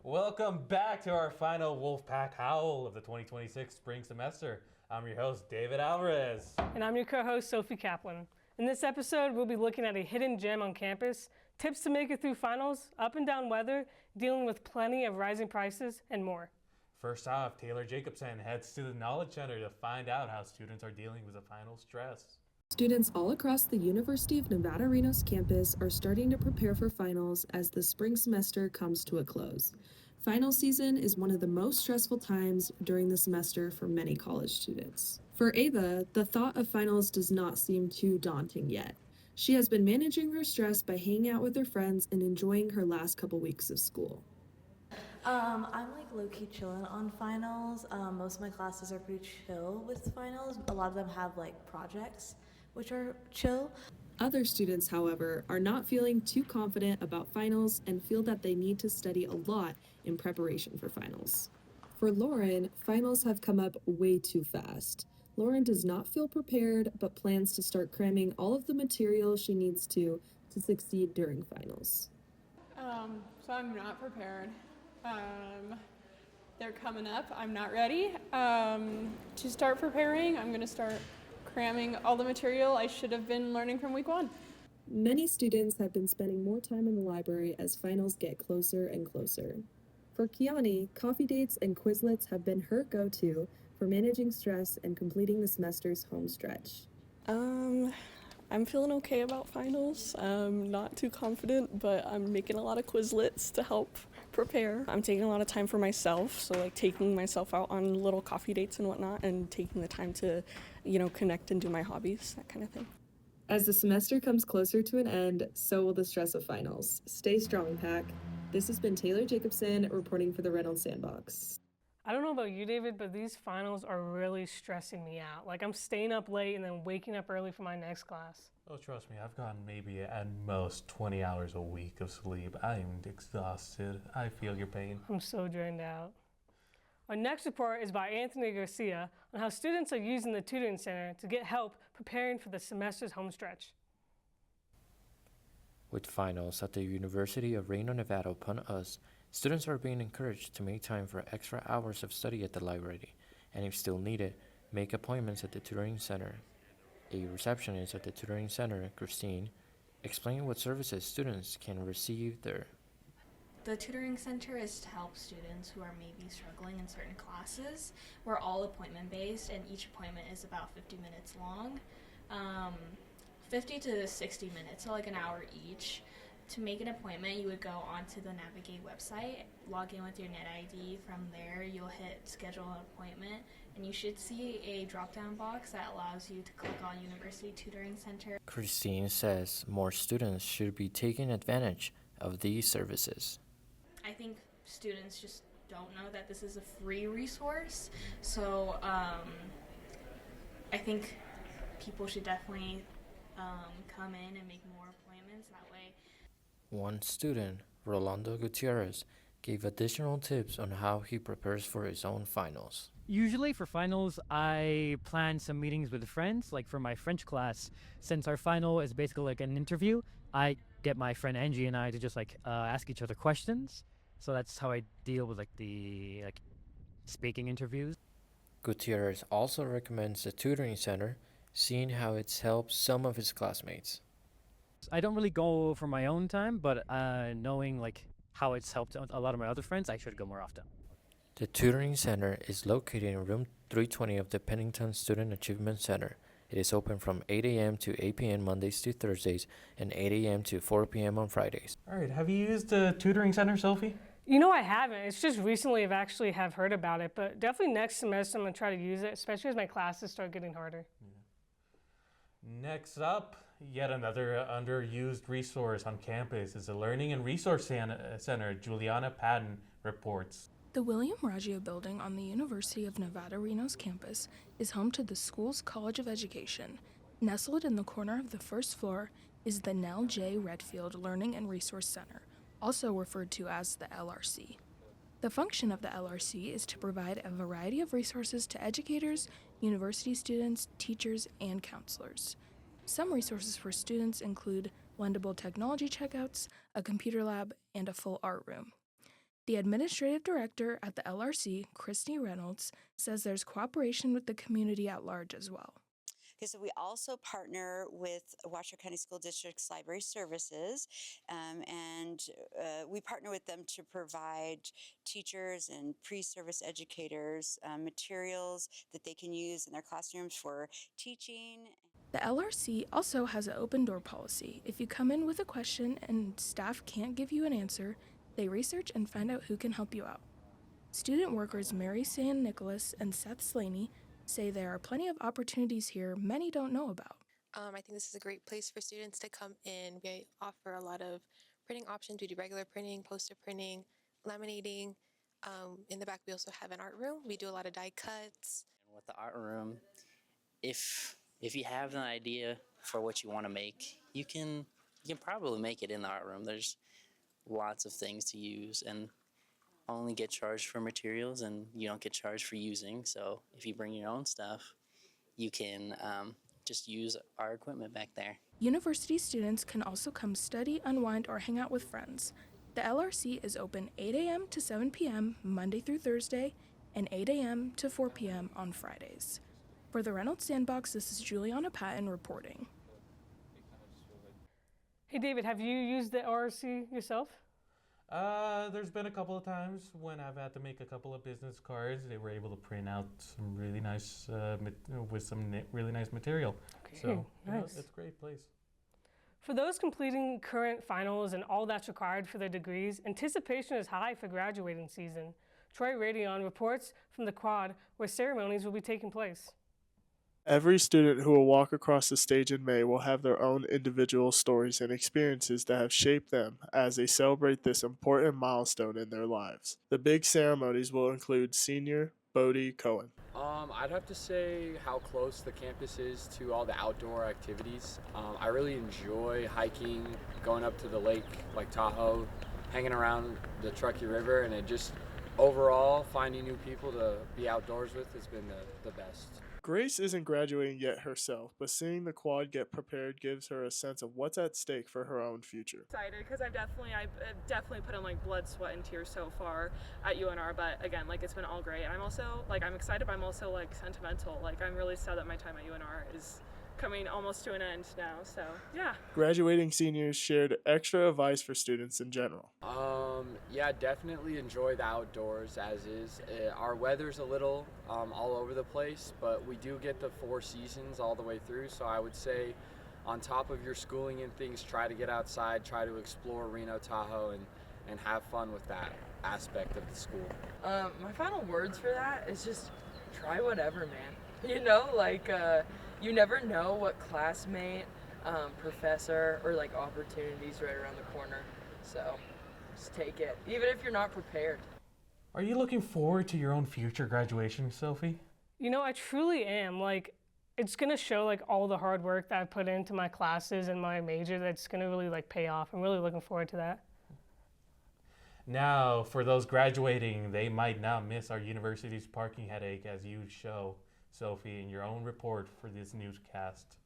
Welcome back to our final Wolfpack Howl of the 2026 spring semester. I'm your host, David Alvarez. And I'm your co-host, Sophie Kaplan. In this episode, we'll be looking at a hidden gem on campus, tips to make it through finals, up and down weather, dealing with plenty of rising prices, and more. First off, Taylor Jacobson heads to the Knowledge Center to find out how students are dealing with the final stress. Students all across the University of Nevada, Reno's campus are starting to prepare for finals as the spring semester comes to a close. Final season is one of the most stressful times during the semester for many college students. For Ava, the thought of finals does not seem too daunting yet. She has been managing her stress by hanging out with her friends and enjoying her last couple weeks of school. I'm like low-key chilling on finals. Most of my classes are pretty chill with finals. A lot of them have like projects, which are chill. Other students, however, are not feeling too confident about finals and feel that they need to study a lot in preparation for finals. For Lauren, finals have come up way too fast. Lauren does not feel prepared, but plans to start cramming all of the material she needs to succeed during finals. So I'm not prepared. They're coming up. I'm not ready. To start preparing, I'm going to start cramming all the material I should have been learning from week one. Many students have been spending more time in the library as finals get closer and closer. For Kiani, coffee dates and Quizlets have been her go-to for managing stress and completing the semester's home stretch. I'm feeling okay about finals. I'm not too confident, but I'm making a lot of Quizlets to help prepare. I'm taking a lot of time for myself, so like taking myself out on little coffee dates and whatnot, and taking the time to, connect and do my hobbies, that kind of thing. As the semester comes closer to an end, so will the stress of finals. Stay strong, Pack. This has been Taylor Jacobson reporting for the Reynolds Sandbox. I don't know about you, David, but these finals are really stressing me out. Like, I'm staying up late and then waking up early for my next class. Oh, trust me, I've gotten maybe at most 20 hours a week of sleep. I'm exhausted. I feel your pain. I'm so drained out. Our next report is by Anthony Garcia on how students are using the tutoring center to get help preparing for the semester's home stretch. With finals at the University of Reno, Nevada upon us, students are being encouraged to make time for extra hours of study at the library, and if still needed, make appointments at the tutoring center. A receptionist at the tutoring center, Christine, explained what services students can receive there. The tutoring center is to help students who are maybe struggling in certain classes. We're all appointment-based, and each appointment is about 50 minutes long. 50 to 60 minutes, so like an hour each. To make an appointment, you would go onto the Navigate website, log in with your net ID. From there, you'll hit schedule an appointment, and you should see a drop-down box that allows you to click on University Tutoring Center. Christine says more students should be taking advantage of these services. I think students just don't know that this is a free resource, so I think people should definitely come in and make more appointments that way. One student, Rolando Gutierrez, gave additional tips on how he prepares for his own finals. Usually for finals, I plan some meetings with friends. Like for my French class, since our final is basically like an interview, I get my friend Angie and I to just ask each other questions. So that's how I deal with the speaking interviews. Gutierrez also recommends the tutoring center, seeing how it's helped some of his classmates. I don't really go for my own time, but knowing how it's helped a lot of my other friends, I should go more often. The tutoring center is located in room 320 of the Pennington Student Achievement Center. It is open from 8 a.m. to 8 p.m. Mondays to Thursdays and 8 a.m. to 4 p.m. on Fridays. All right, have you used the tutoring center, Sophie? You know, I haven't. It's just recently I've actually heard about it, but definitely next semester I'm going to try to use it, especially as my classes start getting harder. Yeah. Next up, yet another underused resource on campus is the Learning and Resource Center. Juliana Patton reports. The William Raggio building on the University of Nevada, Reno's campus is home to the school's College of Education. Nestled in the corner of the first floor is the Nell J. Redfield Learning and Resource Center, also referred to as the LRC. The function of the LRC is to provide a variety of resources to educators, university students, teachers, and counselors. Some resources for students include lendable technology checkouts, a computer lab, and a full art room. The administrative director at the LRC, Christy Reynolds, says there's cooperation with the community at large as well. Okay, so we also partner with Washoe County School District's Library Services, and we partner with them to provide teachers and pre-service educators materials that they can use in their classrooms for teaching. The LRC also has an open door policy. If you come in with a question and staff can't give you an answer, they research and find out who can help you out. Student workers Mary San Nicholas and Seth Slaney say there are plenty of opportunities here many don't know about. I think this is a great place for students to come in. We offer a lot of printing options. We do regular printing, poster printing, laminating. In the back, we also have an art room. We do a lot of die cuts. With the art room, if you have an idea for what you want to make, you can probably make it in the art room. There's lots of things to use, and only get charged for materials, and you don't get charged for using. So if you bring your own stuff, you can just use our equipment back there. University students can also come study, unwind, or hang out with friends. The LRC is open 8 a.m. to 7 p.m. Monday through Thursday, and 8 a.m. to 4 p.m. on Fridays. For the Reynolds Sandbox, this is Juliana Patton reporting. Hey David, have you used the LRC yourself? There's been a couple of times when I've had to make a couple of business cards. They were able to print out some really nice, with some really nice material. Okay, So, nice. it's a great place. For those completing current finals and all that's required for their degrees, anticipation is high for graduating season. Troy Radion reports from the quad where ceremonies will be taking place. Every student who will walk across the stage in May will have their own individual stories and experiences that have shaped them as they celebrate this important milestone in their lives. The big ceremonies will include senior Bodie Cohen. I'd have to say how close the campus is to all the outdoor activities. I really enjoy hiking, going up to the lake like Tahoe, hanging around the Truckee River, and it just overall finding new people to be outdoors with has been the best. Grace isn't graduating yet herself, but seeing the quad get prepared gives her a sense of what's at stake for her own future. Excited because I've definitely put in like blood, sweat, and tears so far at UNR, but again, like it's been all great. And I'm also I'm excited, but I'm also like sentimental. Like I'm really sad that my time at UNR is coming almost to an end now. So yeah. Graduating seniors shared extra advice for students in general. Yeah, definitely enjoy the outdoors as is. Our weather's a little all over the place, but we do get the 4 seasons all the way through. So I would say on top of your schooling and things, try to get outside, try to explore Reno, Tahoe, and have fun with that aspect of the school. My final words for that is just try whatever, man. You know, you never know what classmate, professor, or opportunities right around the corner. So just take it, even if you're not prepared. Are you looking forward to your own future graduation, Sophie? You know, I truly am. It's gonna show all the hard work that I put into my classes and my major that's gonna really pay off. I'm really looking forward to that. Now, for those graduating, they might not miss our university's parking headache as you show, Sophie, in your own report for this newscast.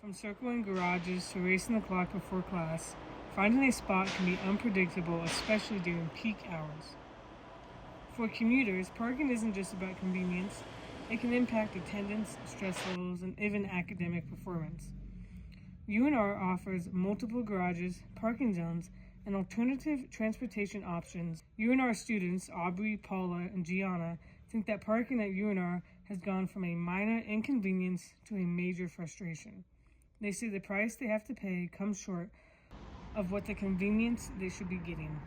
From circling garages to racing the clock before class, finding a spot can be unpredictable, especially during peak hours. For commuters, parking isn't just about convenience. It can impact attendance, stress levels, and even academic performance. UNR offers multiple garages, parking zones, and alternative transportation options. UNR students Aubrey, Paula, and Gianna think that parking at UNR has gone from a minor inconvenience to a major frustration. They say the price they have to pay comes short of what the convenience they should be getting.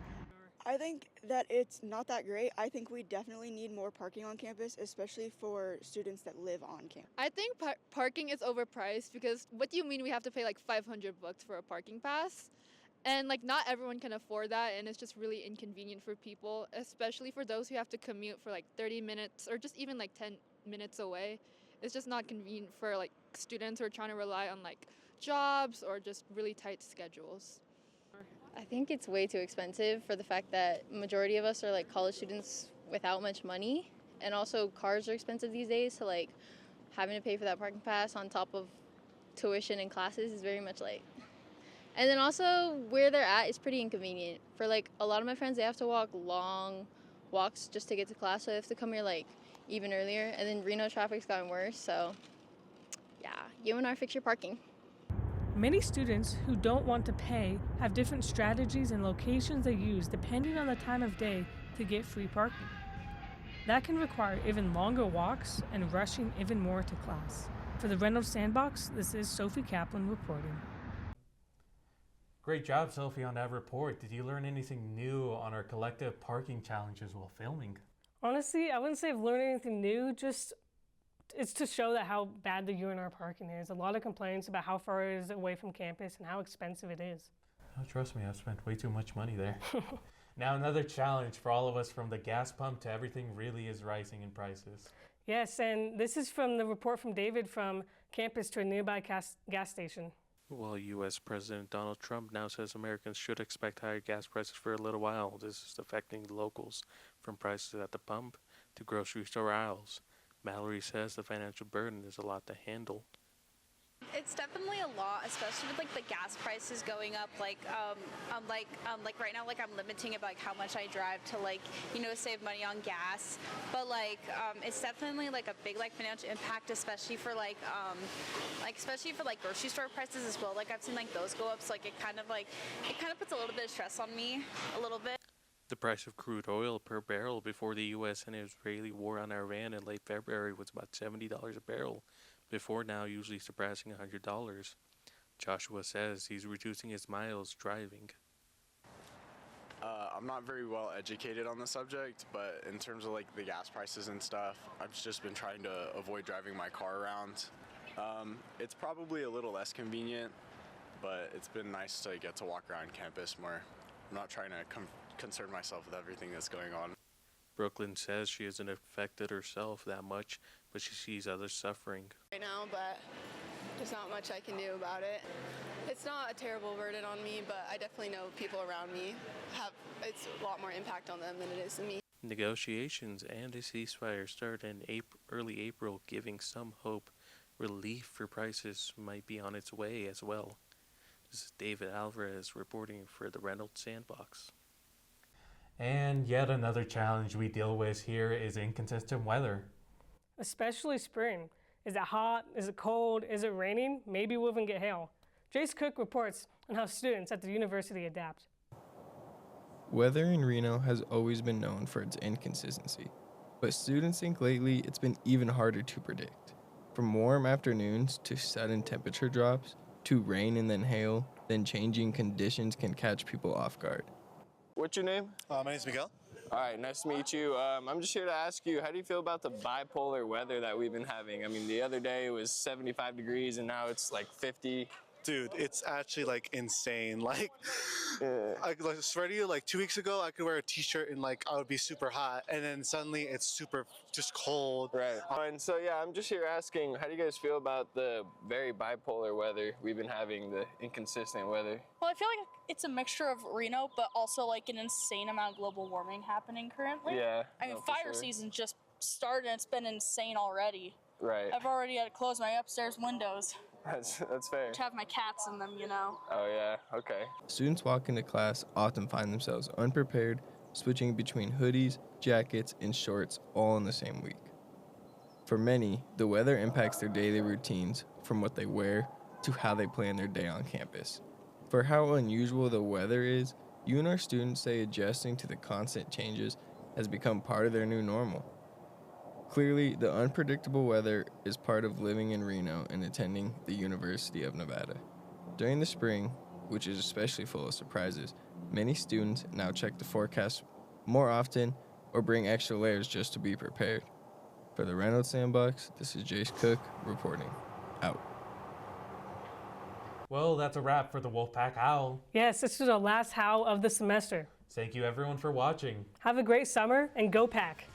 I think that it's not that great. I think we definitely need more parking on campus, especially for students that live on campus. I think parking is overpriced because what do you mean we have to pay $500 for a parking pass? And not everyone can afford that, and it's just really inconvenient for people, especially for those who have to commute for 30 minutes or just even 10 minutes away. It's just not convenient for students who are trying to rely on jobs or just really tight schedules. I think it's way too expensive for the fact that majority of us are college students without much money, and also cars are expensive these days, so having to pay for that parking pass on top of tuition and classes is very much And then also where they're at is pretty inconvenient. For like a lot of my friends, they have to walk long walks just to get to class, so they have to come here like even earlier. And then Reno traffic's gotten worse, so yeah, UNR fix your parking. Many students who don't want to pay have different strategies and locations they use depending on the time of day to get free parking. That can require even longer walks and rushing even more to class. For the Reynolds Sandbox, this is Sophie Kaplan reporting. Great job, Sophie, on that report. Did you learn anything new on our collective parking challenges while filming? Honestly, I wouldn't say I've learned anything new, just it's to show that how bad the UNR parking is. A lot of complaints about how far it is away from campus and how expensive it is. Oh, trust me, I've spent way too much money there. Now another challenge for all of us, from the gas pump to everything really is rising in prices. Yes, and this is from the report from David from campus to a nearby gas station. Well, U.S. President Donald Trump now says Americans should expect higher gas prices for a little while. This is affecting locals, from prices at the pump to grocery store aisles. Mallory says the financial burden is a lot to handle. It's definitely a lot, especially with like the gas prices going up. Like right now, like I'm limiting about like how much I drive to like, you know, save money on gas. But like it's definitely like a big like financial impact, especially for like grocery store prices as well. Like I've seen like those go up, so like it kind of puts a little bit of stress on me, a little bit. The price of crude oil per barrel before the U.S. and Israeli war on Iran in late February was about $70 a barrel, before now usually surpassing $100. Joshua says he's reducing his miles driving. I'm not very well educated on the subject, but in terms of like the gas prices and stuff, I've just been trying to avoid driving my car around. It's probably a little less convenient, but it's been nice to get to walk around campus more. I'm not trying to concern myself with everything that's going on. Brooklyn says she isn't affected herself that much, but she sees others suffering. Right now, but there's not much I can do about it. It's not a terrible burden on me, but I definitely know people around me it's a lot more impact on them than it is to me. Negotiations and a ceasefire start in early April, giving some hope relief for prices might be on its way as well. This is David Alvarez reporting for the Reynolds Sandbox. And yet another challenge we deal with here is inconsistent weather. Especially spring. Is it hot? Is it cold? Is it raining? Maybe we'll even get hail. Jace Cook reports on how students at the university adapt. Weather in Reno has always been known for its inconsistency, but students think lately it's been even harder to predict. From warm afternoons to sudden temperature drops, to rain and then hail, then changing conditions can catch people off guard. What's your name? My name is Miguel. All right, nice to meet you. I'm just here to ask you, how do you feel about the bipolar weather that we've been having? I mean, the other day it was 75 degrees and now it's like 50. Dude, it's actually like insane. Like, I swear to you, like 2 weeks ago, I could wear a t-shirt and like I would be super hot, and then suddenly it's super just cold. Right. And so yeah, I'm just here asking, how do you guys feel about the very bipolar weather we've been having, the inconsistent weather? Well, I feel like it's a mixture of Reno, but also like an insane amount of global warming happening currently. Yeah. I mean, fire season just started and it's been insane already. Right. I've already had to close my upstairs windows. That's fair. To have my cats in them, you know. Oh yeah, okay. Students walk into class often find themselves unprepared, switching between hoodies, jackets, and shorts all in the same week. For many, the weather impacts their daily routines, from what they wear to how they plan their day on campus. For how unusual the weather is, UNR students say adjusting to the constant changes has become part of their new normal. Clearly, the unpredictable weather is part of living in Reno and attending the University of Nevada. During the spring, which is especially full of surprises, many students now check the forecast more often or bring extra layers just to be prepared. For the Reynolds Sandbox, this is Jace Cook reporting. Out. Well, that's a wrap for the Wolfpack Howl. Yes, this is our last Howl of the semester. Thank you everyone for watching. Have a great summer and go Pack!